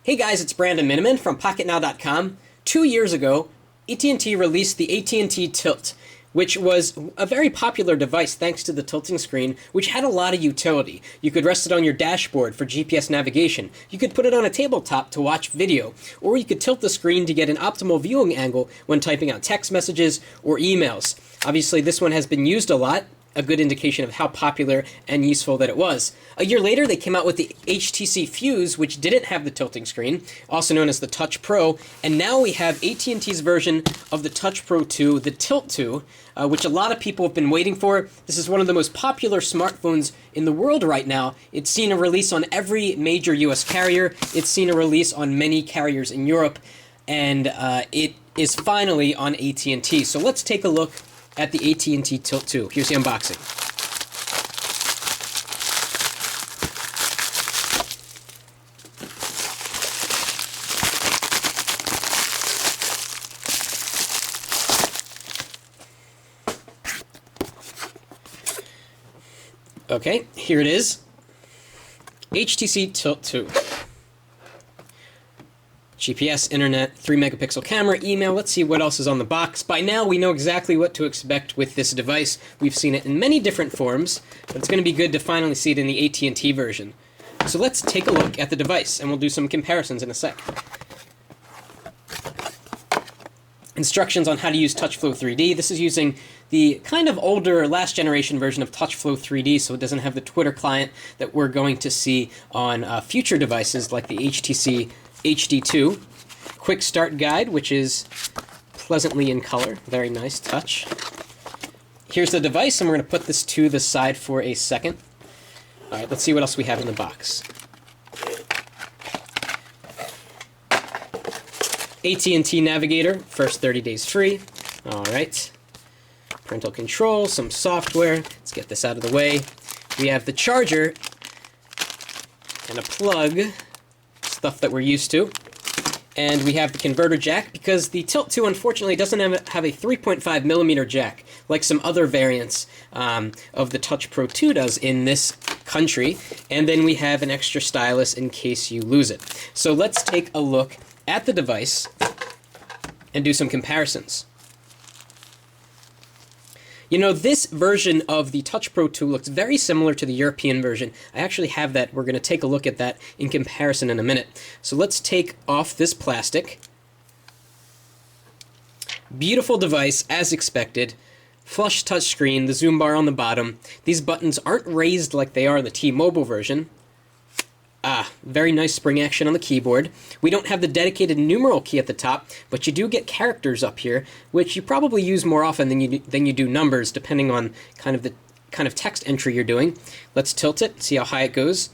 Hey guys, it's Brandon Miniman from Pocketnow.com. 2 years ago, AT&T released the AT&T Tilt, which was a very popular device thanks to the tilting screen, which had a lot of utility. You could rest it on your dashboard for GPS navigation. You could put it on a tabletop to watch video, or you could tilt the screen to get an optimal viewing angle when typing out text messages or emails. Obviously, this one has been used a lot, a good indication of how popular and useful that it was. A year later, they came out with the HTC Fuse, which didn't have the tilting screen, also known as the Touch Pro, and now we have AT&T's version of the Touch Pro2, the Tilt 2, which a lot of people have been waiting for. This is one of the most popular smartphones in the world right now. It's seen a release on every major US carrier. It's seen a release on many carriers in Europe, and it is finally on AT&T. So let's take a look at the AT&T Tilt 2. Here's the unboxing. Okay, here it is. HTC Tilt 2. GPS, internet, 3-megapixel camera, email. Let's see what else is on the box. By now, we know exactly what to expect with this device. We've seen it in many different forms, but it's going to be good to finally see it in the AT&T version. So let's take a look at the device, and we'll do some comparisons in a sec. Instructions on how to use TouchFlow 3D. This is using the kind of older, last generation version of TouchFlow 3D, so it doesn't have the Twitter client that we're going to see on future devices like the HTC HD2. Quick start guide, which is pleasantly in color. Very nice touch. Here's the device, and we're going to put this to the side for a second. All right, let's see what else we have in the box. AT&T Navigator, first 30 days free. All right. Parental control, some software. Let's get this out of the way. We have the charger and a plug, stuff that we're used to. And we have the converter jack, because the Tilt 2 unfortunately doesn't have a 3.5 millimeter jack like some other variants of the Touch Pro 2 does in this country. And then we have an extra stylus in case you lose it. So let's take a look at the device and do some comparisons. You know, this version of the Touch Pro 2 looks very similar to the European version. I actually have that. We're going to take a look at that in comparison in a minute. So let's take off this plastic. Beautiful device, as expected. Flush touchscreen, the zoom bar on the bottom. These buttons aren't raised like they are in the T-Mobile version. Very nice spring action on the keyboard. We don't have the dedicated numeral key at the top, but you do get characters up here, which you probably use more often than you do numbers, depending on the kind of text entry you're doing. Let's tilt it, see how high it goes.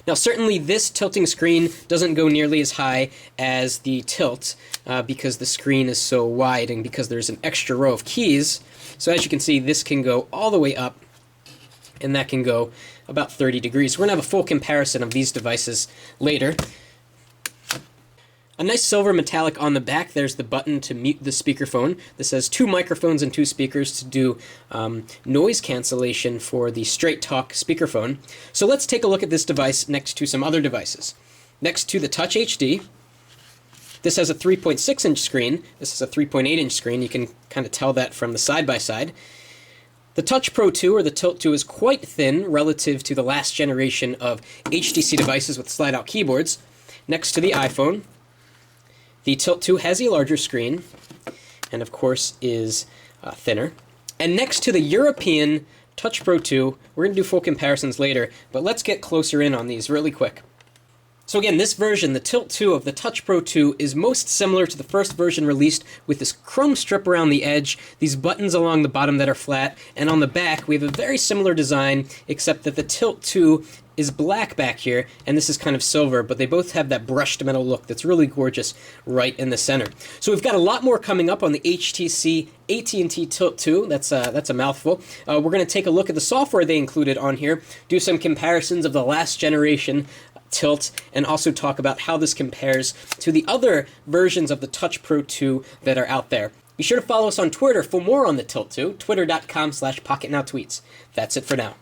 Now, certainly this tilting screen doesn't go nearly as high as the Tilt, because the screen is so wide and because there's an extra row of keys. So as you can see, this can go all the way up, and that can go about 30 degrees. We're going to have a full comparison of these devices later. A nice silver metallic on the back. There's the button to mute the speakerphone. This has 2 microphones and 2 speakers to do noise cancellation for the straight talk speakerphone. So let's take a look at this device next to some other devices. Next to the Touch HD, this has a 3.6-inch screen. This is a 3.8-inch screen. You can kind of tell that from the side-by-side. The Touch Pro 2, or the Tilt 2, is quite thin relative to the last generation of HTC devices with slide-out keyboards. Next to the iPhone, the Tilt 2 has a larger screen, and of course is thinner. And next to the European Touch Pro 2, we're going to do full comparisons later, but let's get closer in on these really quick. So again, this version, the Tilt 2 of the Touch Pro 2, is most similar to the first version released, with this chrome strip around the edge, these buttons along the bottom that are flat, and on the back we have a very similar design, except that the Tilt 2 is black back here, and this is kind of silver, but they both have that brushed metal look that's really gorgeous right in the center. So we've got a lot more coming up on the HTC AT&T Tilt 2. That's a mouthful. We're going to take a look at the software they included on here, do some comparisons of the last generation Tilt, and also talk about how this compares to the other versions of the Touch Pro 2 that are out there. Be sure to follow us on Twitter for more on the Tilt 2, twitter.com/PocketNowTweets. That's it for now.